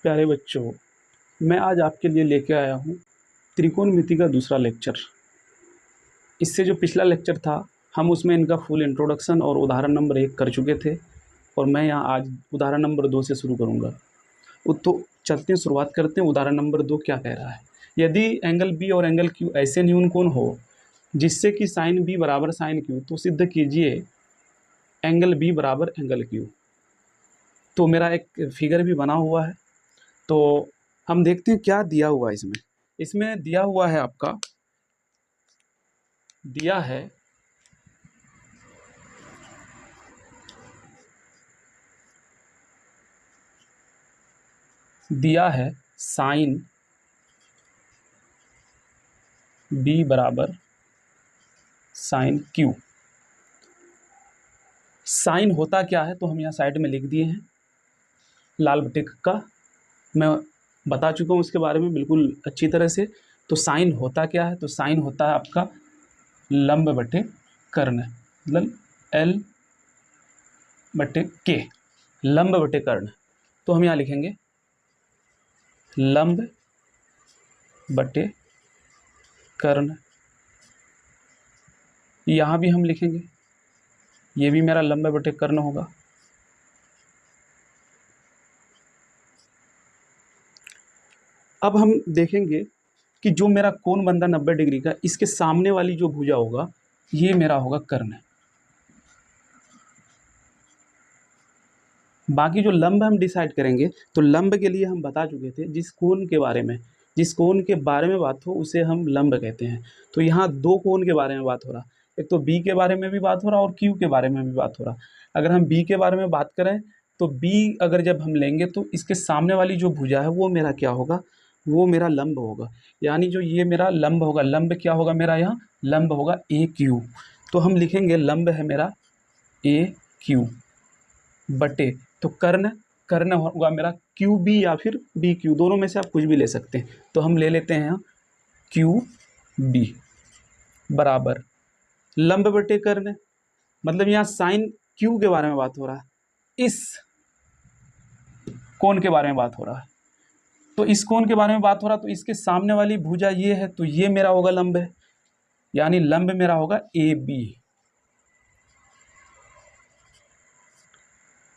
प्यारे बच्चों, मैं आज आपके लिए लेके आया हूँ त्रिकोणमिति का दूसरा लेक्चर। इससे जो पिछला लेक्चर था, हम उसमें इनका फुल इंट्रोडक्शन और उदाहरण नंबर 1 कर चुके थे और मैं यहाँ आज उदाहरण नंबर 2 से शुरू करूँगा। तो चलते हैं, शुरुआत करते हैं। उदाहरण नंबर 2 क्या कह रहा है? यदि एंगल बी और एंगल क्यू ऐसे न्यून कोण हो जिससे कि साइन बी बराबर साइन क्यू, तो सिद्ध कीजिए एंगल बी बराबर एंगल क्यू। तो मेरा एक फिगर भी बना हुआ है, तो हम देखते हैं क्या दिया हुआ है इसमें। इसमें दिया हुआ है, आपका दिया है साइन बी बराबर साइन क्यू। साइन होता क्या है तो हम यहाँ साइड में लिख दिए हैं, लाल बटिक का मैं बता चुका हूँ उसके बारे में बिल्कुल अच्छी तरह से। तो साइन होता क्या है? तो साइन होता है आपका लंब बटे कर्ण, मतलब एल बटे के, लंब बटे कर्ण। तो हम यहाँ लिखेंगे लंब बटे कर्ण। यहाँ भी हम लिखेंगे, ये भी मेरा लंब बटे कर्ण होगा। अब हम देखेंगे कि जो मेरा कोण बन रहा 90 डिग्री का, इसके सामने वाली जो भुजा होगा ये मेरा होगा कर्ण। बाकी जो लंब हम डिसाइड करेंगे, तो लंब के लिए हम बता चुके थे, जिस कोण के बारे में बात हो उसे हम लंब कहते हैं। तो यहाँ दो कोण के बारे में बात हो रहा, एक तो बी के बारे में भी बात हो रहा और क्यू के बारे में भी बात हो रहा। अगर हम बी के बारे में बात करें तो बी अगर जब हम लेंगे तो इसके सामने वाली जो भुजा है वो मेरा क्या होगा? वो मेरा लंब होगा। यानी जो ये मेरा लंब होगा, लंब क्या होगा मेरा? यहाँ लंब होगा ए क्यू। तो हम लिखेंगे लंब है मेरा ए क्यू बटे, तो कर्ण होगा मेरा क्यू बी या फिर बी क्यू, दोनों में से आप कुछ भी ले सकते हैं। तो हम ले लेते हैं यहाँ क्यू बी बराबर लंब बटे कर्ण, मतलब यहाँ साइन क्यू के बारे में बात हो रहा है, इस कोण के बारे में बात हो रहा है। तो इस कोण के बारे में बात हो रहा, तो इसके सामने वाली भुजा ये है, तो ये मेरा होगा लंब है, यानी लंब मेरा होगा ए बी।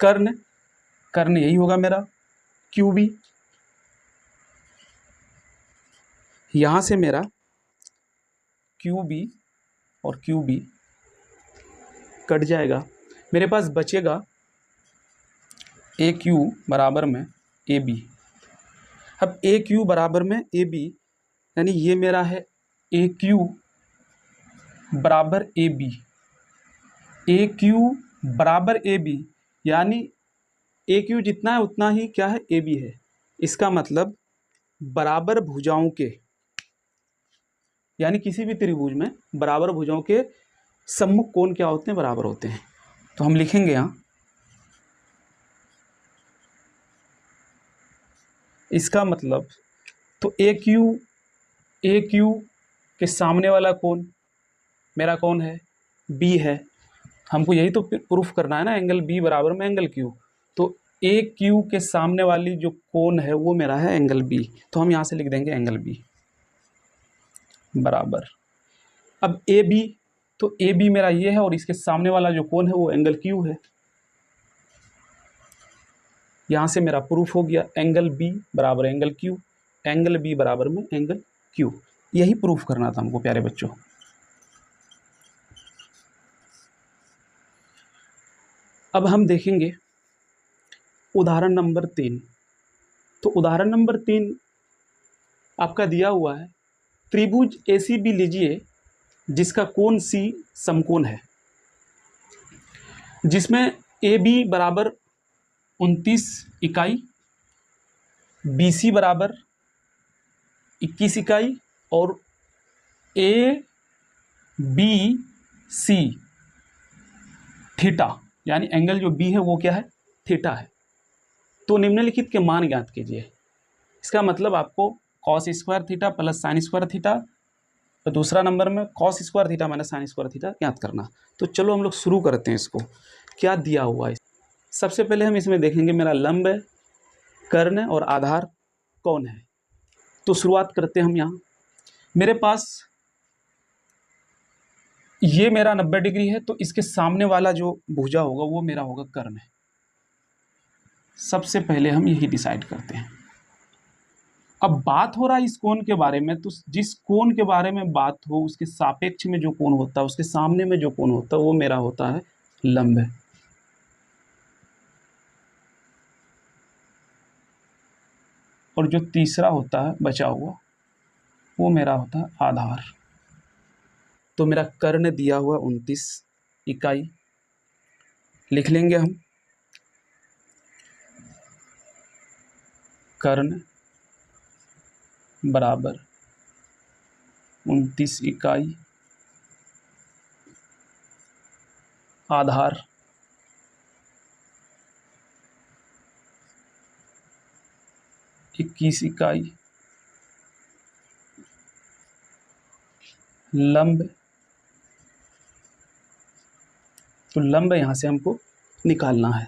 कर्ण यही होगा मेरा क्यू बी। यहां से मेरा क्यू बी और क्यू बी कट जाएगा, मेरे पास बचेगा ए क्यू बराबर में ए बी। अब ए क्यू बराबर में ए बी, यानी ये मेरा है ए क्यू बराबर ए बी। ए क्यू बराबर ए बी, यानी ए क्यू जितना है उतना ही क्या है? ए बी है। इसका मतलब बराबर भुजाओं के, यानी किसी भी त्रिभुज में बराबर भुजाओं के सम्मुख कोण क्या होते हैं? बराबर होते हैं। तो हम लिखेंगे यहाँ, इसका मतलब तो ए क्यू के सामने वाला कोण मेरा कौन है? बी है। हमको यही तो प्रूफ करना है ना, एंगल बी बराबर में एंगल क्यू। तो ए क्यू के सामने वाली जो कोण है वो मेरा है एंगल बी। तो हम यहाँ से लिख देंगे एंगल बी बराबर, अब ए बी, तो ए बी मेरा ये है और इसके सामने वाला जो कोण है वो एंगल क्यू है। यहाँ से मेरा प्रूफ हो गया, एंगल बी बराबर एंगल क्यू, एंगल बी बराबर में एंगल क्यू। यही प्रूफ करना था हमको प्यारे बच्चों। अब हम देखेंगे उदाहरण नंबर 3। तो उदाहरण नंबर 3 आपका दिया हुआ है, त्रिभुज एसीबी लीजिए जिसका कोण सी समकोण है, जिसमें ए बी बराबर 29 इकाई, बी सी बराबर 21 इकाई और ए बी सी थीटा, यानी एंगल जो बी है वो क्या है? थीटा है। तो निम्नलिखित के मान ज्ञात कीजिए। इसका मतलब आपको cos square theta plus sign square theta, तो दूसरा नंबर में cos square theta minus sine square theta ज्ञात करना। तो चलो हम लोग शुरू करते हैं इसको, क्या दिया हुआ है। सबसे पहले हम इसमें देखेंगे मेरा लंब है कर्ण और आधार कौन है। तो शुरुआत करते हैं हम यहाँ। मेरे पास ये मेरा 90 डिग्री है, तो इसके सामने वाला जो भुजा होगा वो मेरा होगा कर्ण। सबसे पहले हम यही डिसाइड करते हैं। अब बात हो रहा है इस कोण के बारे में, तो जिस कोण के बारे में बात हो उसके सापेक्ष में जो कोण होता है, उसके सामने में जो कोण होता है वो मेरा होता है लंब। और जो तीसरा होता है बचा हुआ वो मेरा होता है आधार। तो मेरा कर्ण दिया हुआ 29 इकाई लिख लेंगे हम। कर्ण बराबर 29 इकाई आधार 21 इकाई लंब। तो लंब यहाँ से हमको निकालना है।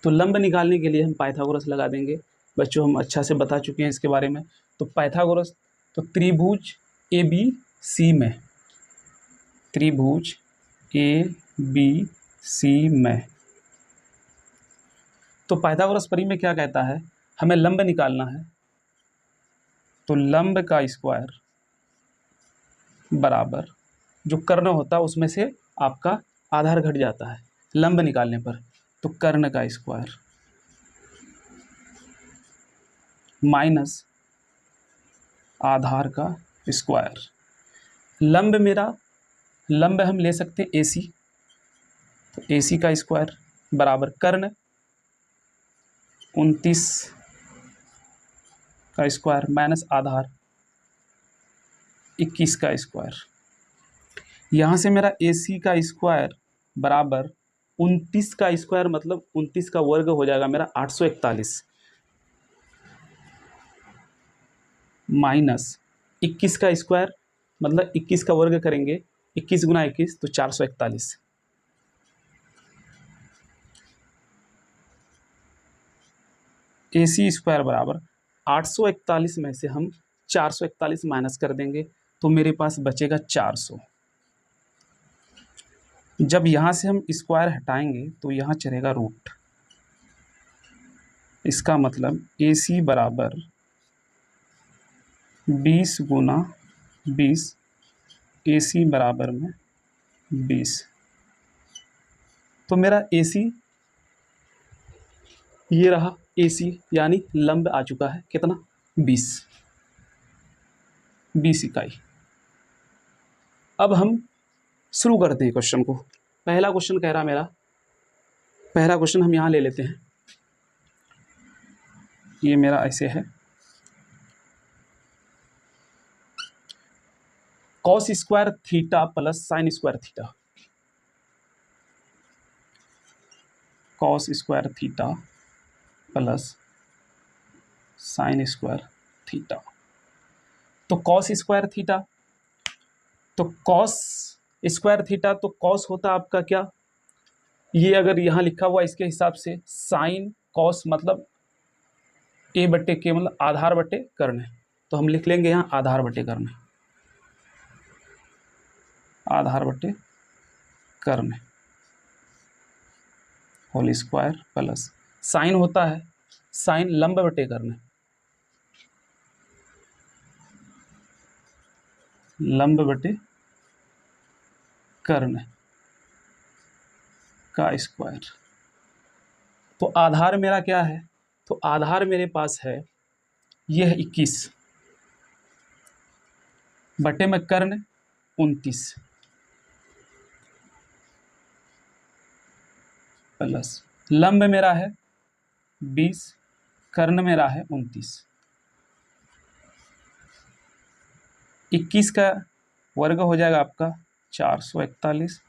तो लंब निकालने के लिए हम पाइथागोरस लगा देंगे। बच्चों हम अच्छा से बता चुके हैं इसके बारे में। तो पाइथागोरस, तो त्रिभुज ए बी सी में, त्रिभुज ए बी सी में, तो पाइथागोरस परी में क्या कहता है, हमें लंब निकालना है। तो लंब का स्क्वायर बराबर जो कर्ण होता है उसमें से आपका आधार घट जाता है लंब निकालने पर, तो कर्ण का स्क्वायर माइनस आधार का स्क्वायर। लंब मेरा, लंब हम ले सकते हैं AC, तो AC का स्क्वायर बराबर कर्ण 29 का स्क्वायर माइनस आधार 21 का स्क्वायर। यहाँ से मेरा AC का स्क्वायर बराबर 29 का स्क्वायर, मतलब 29 का वर्ग हो जाएगा मेरा 841 माइनस 21 का स्क्वायर, मतलब 21 का वर्ग करेंगे 21 गुना 21 तो 441। AC स्क्वायर बराबर 841 में से हम 441 माइनस कर देंगे तो मेरे पास बचेगा 400। जब यहाँ से हम स्क्वायर हटाएंगे तो यहाँ चलेगा रूट। इसका मतलब AC बराबर 20 गुना 20, AC बराबर में 20। तो मेरा AC ये रहा, AC यानी लंब आ चुका है कितना 20 इकाई। अब हम शुरू करते हैं क्वेश्चन को। पहला क्वेश्चन कह रहा मेरा, पहला क्वेश्चन हम यहाँ ले लेते हैं। ये मेरा ऐसे है, cos square theta plus sign square theta, cos square theta plus sign square theta. तो कॉस स्क्वायर थीटा, तो कॉस स्क्वायर थीटा, तो कॉस होता आपका क्या, ये अगर यहाँ लिखा हुआ इसके हिसाब से साइन कॉस मतलब A बटे के मतलब आधार बटे कर्ण, तो हम लिख लेंगे यहाँ आधार बटे कर्ण, आधार बटे कर्ण होल स्क्वायर प्लस साइन होता है साइन लंब बटे कर्ण, लंब बटे कर्ण का स्क्वायर। तो आधार मेरा क्या है, तो आधार मेरे पास है यह 21 बटे में कर्ण 29 प्लस लंब मेरा है 20, कर्ण मेरा है 29। 21 का वर्ग हो जाएगा आपका 441,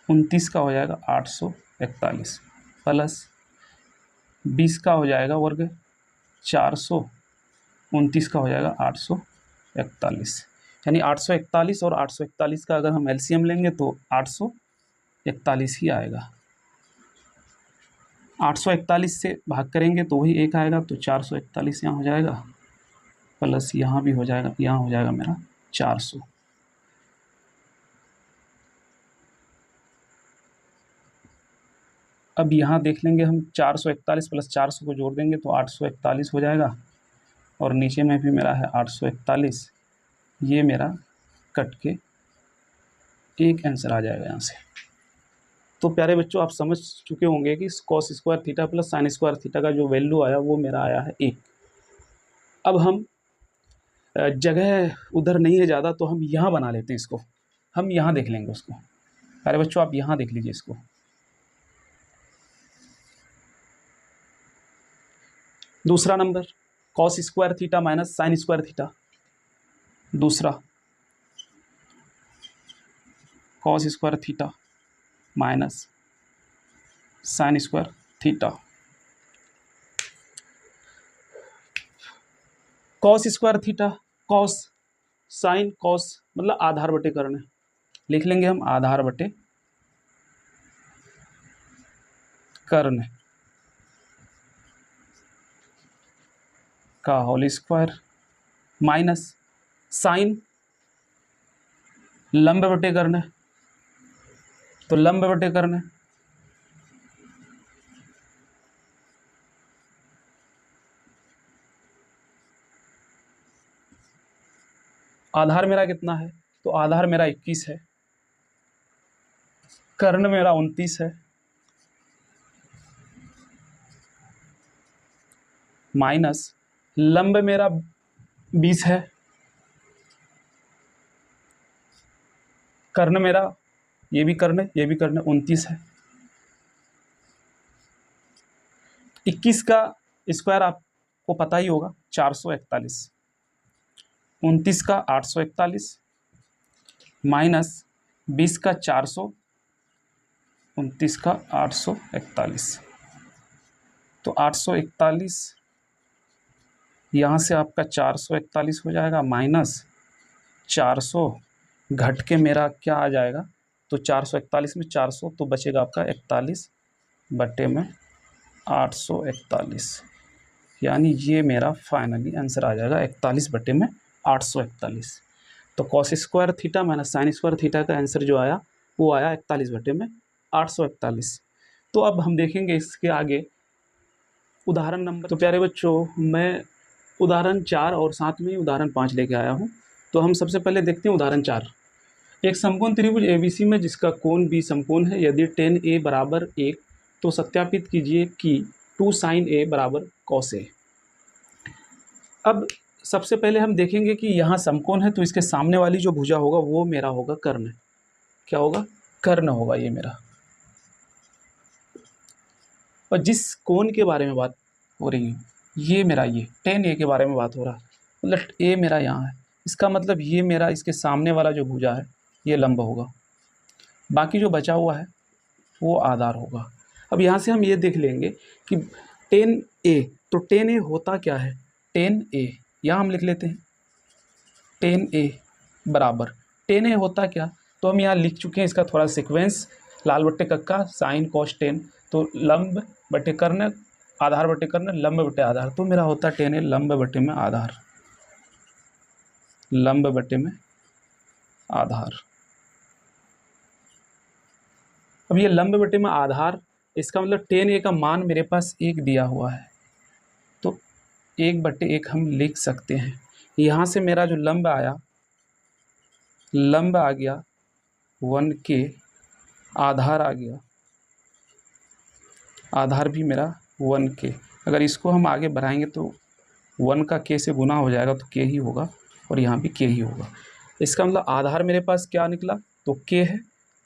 29 का हो जाएगा 841 प्लस 20 का हो जाएगा वर्ग 400, 29 का हो जाएगा 841, यानी 841 और 841 का अगर हम एलसीएम लेंगे तो 841 ही आएगा। 841 से भाग करेंगे तो वही 1 आएगा, तो 441 यहाँ हो जाएगा, प्लस यहाँ भी हो जाएगा, यहाँ हो जाएगा मेरा 400। अब यहाँ देख लेंगे हम, 441 प्लस 400 को जोड़ देंगे तो 841 हो जाएगा, और नीचे में भी मेरा है 841। ये मेरा कट के एक आंसर आ जाएगा यहाँ से। तो प्यारे बच्चों, आप समझ चुके होंगे कि cos square theta plus sign square theta का जो वैल्यू आया वो मेरा आया है 1। अब हम जगह उधर नहीं है ज़्यादा, तो हम यहाँ बना लेते हैं इसको, हम यहाँ देख लेंगे उसको। प्यारे बच्चों, आप यहाँ देख लीजिए इसको। दूसरा number, cos square theta minus sine square theta. दूसरा, cos square theta minus sine square theta. Cos square theta, cos, sine, cos मतलब आधार बटे कर्ण, लिख लेंगे हम आधार बटे कर्ण का होल स्क्वायर, माइनस साइन लंब बटे कर्ण, तो लंब बटे कर्ण, आधार मेरा कितना है, तो आधार मेरा 21 है, कर्ण मेरा 29 है, माइनस लंब मेरा 20 है, कर्ण मेरा, ये भी कर्ण 29 है। 21 का स्क्वायर आपको पता ही होगा 441, 29 का 841, माइनस 20 का 400, 29 का 841, तो 841 यहाँ से आपका 441 हो जाएगा, माइनस 400 घट के मेरा क्या आ जाएगा, तो 441 में 400 तो बचेगा आपका 41 बटे में 841, यानी ये मेरा फाइनली आंसर आ जाएगा 41 बटे में 841। तो cos square theta minus sine square theta का आंसर जो आया वो आया 41 बटे में 841। तो अब हम देखेंगे इसके आगे उदाहरण नंबर। तो प्यारे बच्चों, मैं उदाहरण 4 और साथ में ही उदाहरण 5 लेके आया हूँ। तो हम सबसे पहले देखते हैं उदाहरण 4। एक समकोण त्रिभुज ABC में जिसका कोण B समकोण है, यदि tan A बराबर 1 तो सत्यापित कीजिए कि 2 sin A बराबर cos A। अब सबसे पहले हम देखेंगे कि यहाँ समकोण है, तो इसके सामने वाली जो भुजा होगा वो मेरा होगा कर्ण। क्या होगा? कर्ण होगा ये मेरा। और जिस कोण के बारे में बात हो रही है ये मेरा, ये tan A के बारे में बात हो रहा है, मतलब A मेरा यहाँ है, इसका मतलब ये मेरा इसके सामने वाला जो भुजा है ये लंब होगा, बाकी जो बचा हुआ है वो आधार होगा। अब यहाँ से हम ये देख लेंगे कि tan A, तो tan A होता क्या है, tan A यहाँ हम लिख लेते हैं tan A बराबर, tan A होता क्या, तो हम यहाँ लिख चुके हैं इसका थोड़ा सीक्वेंस, लाल बट्टे कक्का साइन कॉस टेन, तो लंब बटे कर्ण, आधार बटे कर्ण, लंब बटे आधार, तो मेरा होता है tan A लंब बटे में आधार, लंब बटे में आधार। अब ये लंब बटे में आधार, इसका मतलब tan A का मान मेरे पास 1 दिया हुआ है, तो 1/1 हम लिख सकते हैं। यहाँ से मेरा जो लंब आया, लंब आ गया 1K, आधार आ गया, आधार भी मेरा 1K। अगर इसको हम आगे बढ़ाएंगे तो 1 का K से गुना हो जाएगा तो K ही होगा, और यहाँ भी K ही होगा। इसका मतलब आधार मेरे पास क्या निकला, तो K है,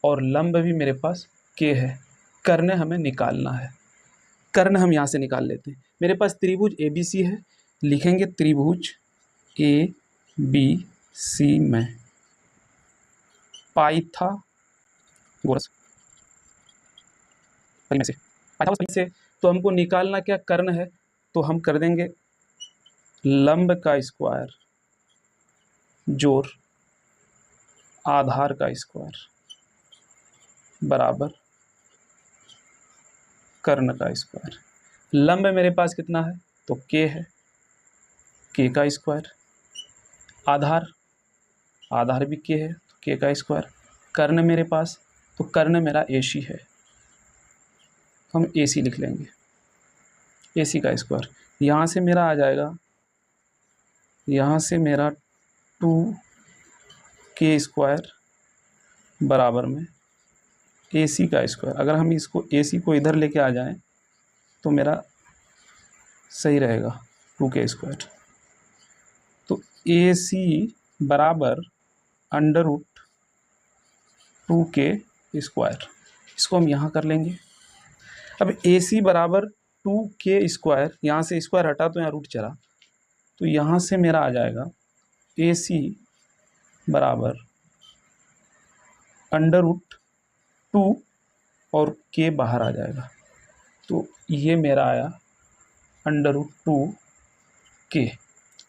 और लंब भी मेरे पास K है। कर्ण हमें निकालना है, कर्ण हम यहाँ से निकाल लेते हैं। मेरे पास त्रिभुज ABC है, लिखेंगे त्रिभुज ABC में पाइथागोरस से तो हमको निकालना क्या, कर्ण है, तो हम कर देंगे लंब का स्क्वायर जोड़ आधार का स्क्वायर बराबर कर्ण का स्क्वायर। लंब मेरे पास कितना है, तो के है, के का स्क्वायर। आधार भी के है, तो के का स्क्वायर। कर्ण मेरे पास, तो कर्ण मेरा AC है, तो हम AC लिख लेंगे, AC का स्क्वायर। यहाँ से मेरा आ जाएगा, यहाँ से मेरा 2k स्क्वायर बराबर में AC का स्क्वायर। अगर हम इसको AC को इधर लेके आ जाएं तो मेरा सही रहेगा 2k स्क्वायर। तो AC बराबर अंडर रूट 2k स्क्वायर, इसको हम यहाँ कर लेंगे। अब AC बराबर 2k स्क्वायर, यहाँ से स्क्वायर हटा तो यहाँ रूट चला, तो यहाँ से मेरा आ जाएगा AC बराबर अंडर रूट 2 और k बाहर आ जाएगा, तो ये मेरा आया अंडर रूट 2k।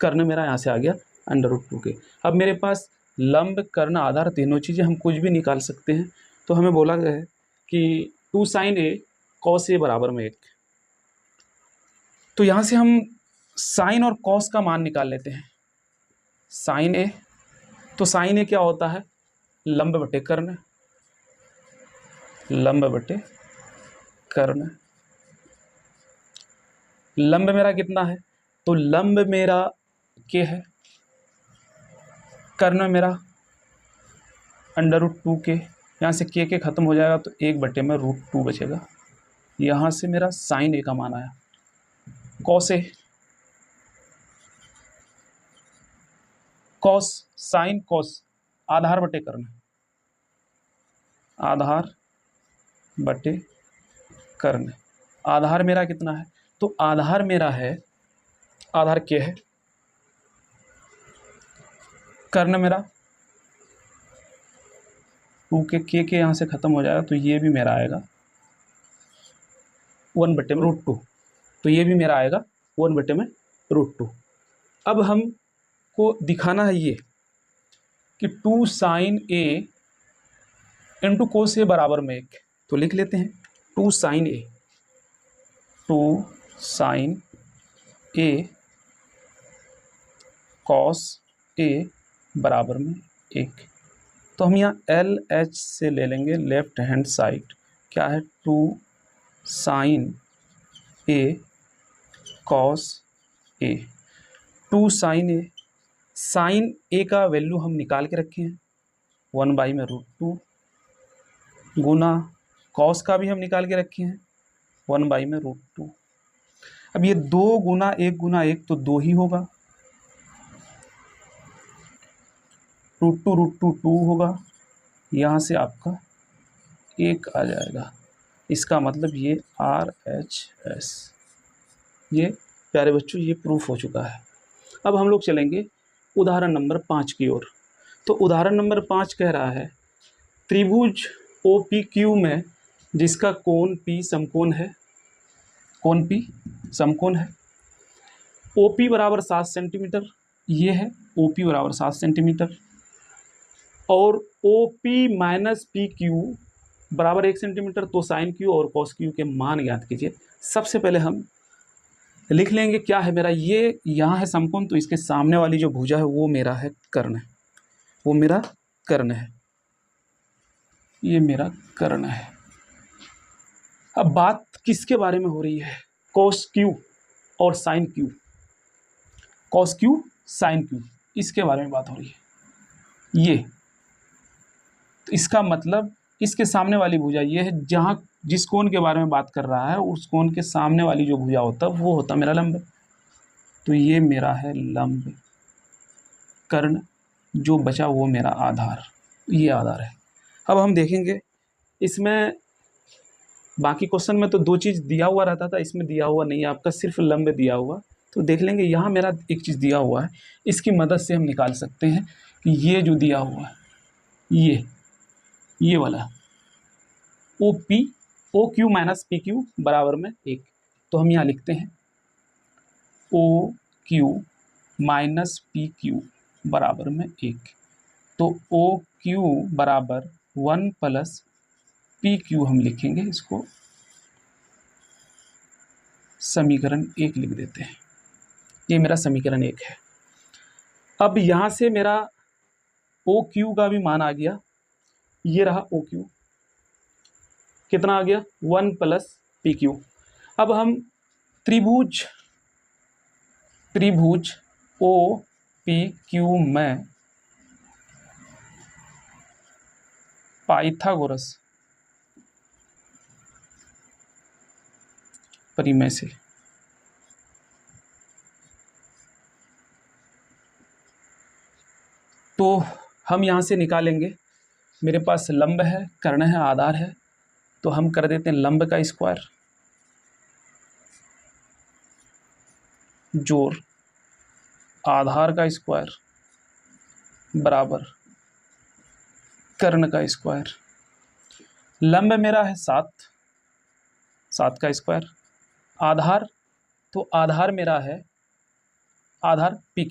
कर्ण मेरा यहाँ से आ गया अंडर रूट 2k। अब मेरे पास लंब, कर्ण, आधार तीनों चीज़ें हम कुछ भी निकाल सकते हैं। तो हमें बोला गया है कि 2 sin A cos A बराबर में 1। तो यहाँ से हम साइन और कॉस का मान निकाल लेते हैं। साइन A, तो साइन A क्या होता है, लंब बटे कर्ण, लंब बटे कर्ण। लंब मेरा कितना है, तो लंब मेरा के है, कर्ण मेरा अंडर रूट 2k। यहाँ से के खत्म हो जाएगा तो 1 में रूट 2 बचेगा। यहाँ से मेरा साइन A का मान आया। Cos A, cos, sine cos, आधार बटे कर्ण, आधार बटे कर्ण। आधार मेरा कितना है, तो आधार मेरा है, आधार के है, कर्ण मेरा 2k, के यहाँ से खत्म हो जाएगा तो ये भी मेरा आएगा 1/√2, तो ये भी मेरा आएगा 1/√2। अब हमको दिखाना है ये कि 2 sin A into cos A बराबर में 1, तो लिख लेते हैं 2 sin A, 2 sin A cos A बराबर में 1। तो हम यहाँ LH से ले लेंगे लेफ्ट हैंड साइड, क्या है 2 sin A cos A, 2 sin A, sine A का वैल्यू हम निकाल के रखे हैं 1/√2, गुना कॉस का भी हम निकाल के रखे हैं 1/√2। अब ये 2 गुना 1 तो 2 ही होगा, √2 2 होगा, यहाँ से आपका 1 आ जाएगा। इसका मतलब ये RHS। ये प्यारे बच्चों ये प्रूफ हो चुका है। अब हम लोग चलेंगे उदाहरण नंबर 5 की ओर। तो उदाहरण नंबर 5 कह रहा है त्रिभुज OPQ में जिसका कोण P समकोण है, कोण P समकोण है, OP बराबर 7 सेंटीमीटर, ये है OP बराबर 7 सेंटीमीटर, और OP माइनस PQ बराबर 1 सेंटीमीटर। तो साइन Q और कॉस Q के मान ज्ञात कीजिए। सबसे पहले हम लिख लेंगे क्या है मेरा, ये यहाँ है समकोण, तो इसके सामने वाली जो भुजा है वो मेरा है कर्ण, वो मेरा कर्ण है, ये मेरा कर्ण है। अब बात किसके बारे में हो रही है, cos Q और sin Q, cos Q sin Q, इसके बारे में बात हो रही है। ये तो इसका मतलब इसके सामने वाली भुजा ये है, जहाँ जिस कोण के बारे में बात कर रहा है उस कोण के सामने वाली जो भुजा होता है वो होता मेरा लंब। तो ये मेरा है लंब कर्ण, जो बचा वो मेरा आधार, ये आधार है। अब हम देखेंगे इसमें, बाकी क्वेश्चन में तो 2 चीज़ दिया हुआ रहता था, इसमें दिया हुआ नहीं है आपका, सिर्फ लंब दिया हुआ। तो देख लेंगे यहाँ मेरा एक चीज़ दिया हुआ है, इसकी मदद से हम निकाल सकते हैं कि ये जो दिया हुआ है ये वाला OQ माइनस PQ बराबर में 1। तो हम यहाँ लिखते हैं OQ माइनस PQ बराबर में 1। तो OQ बराबर 1 प्लस PQ हम लिखेंगे इसको समीकरण 1 लिख देते हैं। ये मेरा समीकरण 1 है। अब यहाँ से मेरा ओ क्यू का भी मान आ गया, ये रहा ओ क्यू, कितना आ गया 1 प्लस पी क्यू। अब हम त्रिभुज ओ पी क्यू में पाइथागोरस परिमेय से तो हम यहाँ से निकालेंगे, मेरे पास लंब है, कर्ण है, आधार है, तो हम कर देते हैं लंब का स्क्वायर जोड़ आधार का स्क्वायर बराबर कर्ण का स्क्वायर। लंब मेरा है 7 का स्क्वायर, आधार तो आधार मेरा है आधार पी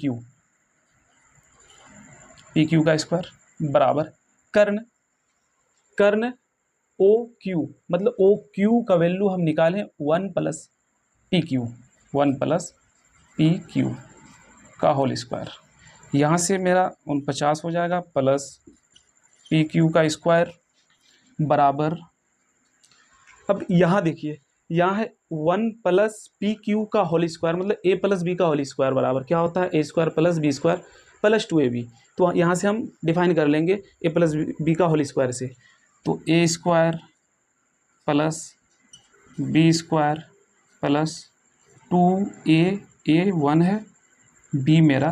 क्यू का स्क्वायर बराबर कर्ण ओ क्यू, मतलब ओ क्यू का वैल्यू हम निकालें 1 प्लस पी क्यू का होल स्क्वायर। यहाँ से मेरा 49 हो जाएगा प्लस पी क्यू का स्क्वायर बराबर, अब यहाँ देखिए, यहाँ है 1 प्लस पी क्यू का होल स्क्वायर, मतलब ए प्लस बी का होल स्क्वायर बराबर क्या होता है, A square plus B square plus 2ab। तो यहाँ से हम डिफाइन कर लेंगे ए प्लस बी का होल स्क्वायर से, तो A square plus B square plus 2a, A 1 है, बी मेरा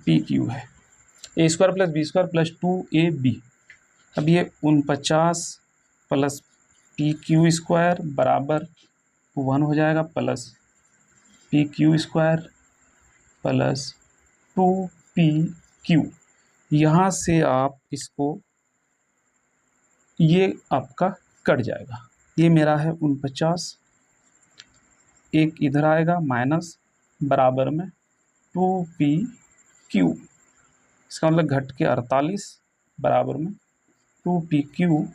पी क्यू है, A square plus B square plus 2ab। अब ये 49 प्लस पी क्यू स्क्वायर बराबर 1 हो जाएगा plus P Q square plus 2p Q. यहाँ से आप इसको, ये आपका कट जाएगा, ये मेरा है 49, एक इधर आएगा माइनस बराबर में 2p क्यू, इसका मतलब घट के 48 बराबर में 2p क्यू।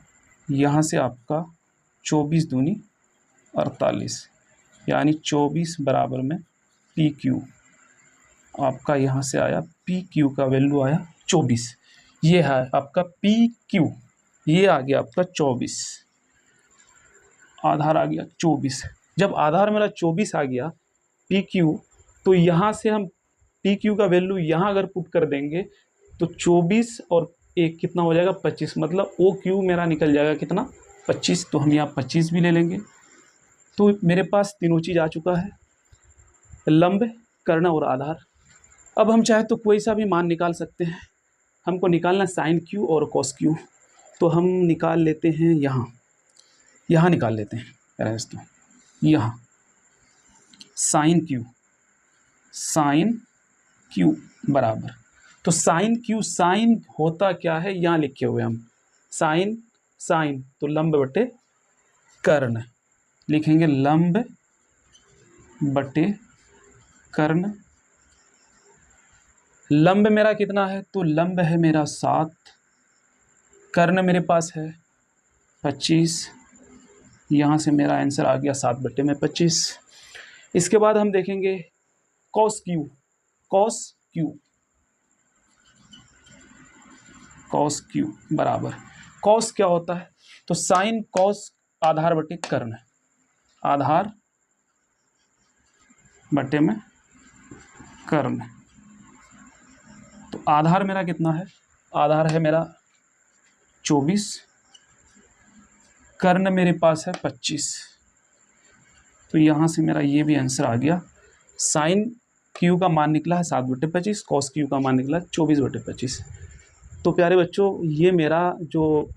यहाँ से आपका 24 दूनी 48, यानी 24 बराबर में पी क्यू। आपका यहाँ से आया पी क्यू का वैल्यू आया 24, ये है आपका पी क्यू, ये आ गया आपका 24, आधार आ गया 24। जब आधार मेरा 24 आ गया पी क्यू, तो यहाँ से हम पी क्यू का वैल्यू यहाँ अगर पुट कर देंगे तो 24 और एक कितना हो जाएगा 25, मतलब ओ क्यू मेरा निकल जाएगा कितना 25, तो हम यहाँ 25 भी ले लेंगे। तो मेरे पास तीनों चीज़ आ चुका है, लंब, कर्ण और आधार। अब हम चाहे तो कोई सा भी मान निकाल सकते हैं, हमको निकालना साइन क्यू और कॉस क्यू, तो हम निकाल लेते हैं यहाँ निकाल लेते हैं तो यहाँ साइन क्यू बराबर, तो साइन क्यू, साइन होता क्या है यहाँ लिखे हुए हम, साइन तो लंब बटे कर्ण लिखेंगे, लंब बटे कर्ण। लंब मेरा कितना है, तो लंब है मेरा 7, कर्ण मेरे पास है 25, यहाँ से मेरा आंसर आ गया 7/25। इसके बाद हम देखेंगे कॉस क्यू बराबर, कॉस क्या होता है, तो साइन कॉस आधार बटे कर्ण, आधार बटे में कर्ण। तो आधार मेरा कितना है, आधार है मेरा 24, कर्ण मेरे पास है 25, तो यहाँ से मेरा ये भी आंसर आ गया। साइन क्यू का मान निकला है 7/25, कॉस क्यू का मान निकला 24/25। तो प्यारे बच्चों, ये मेरा जो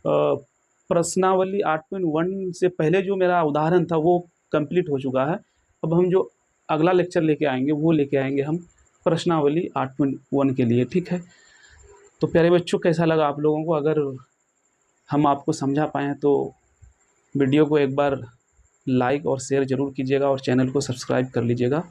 प्रश्नावली 8.1 से पहले जो मेरा उदाहरण था वो कंप्लीट हो चुका है। अब हम जो अगला लेक्चर लेके आएंगे वो लेके आएंगे हम प्रश्नावली 8.1 के लिए, ठीक है। तो प्यारे बच्चों, कैसा लगा आप लोगों को? अगर हम आपको समझा पाएँ तो वीडियो को एक बार लाइक और शेयर ज़रूर कीजिएगा और चैनल को सब्सक्राइब कर लीजिएगा।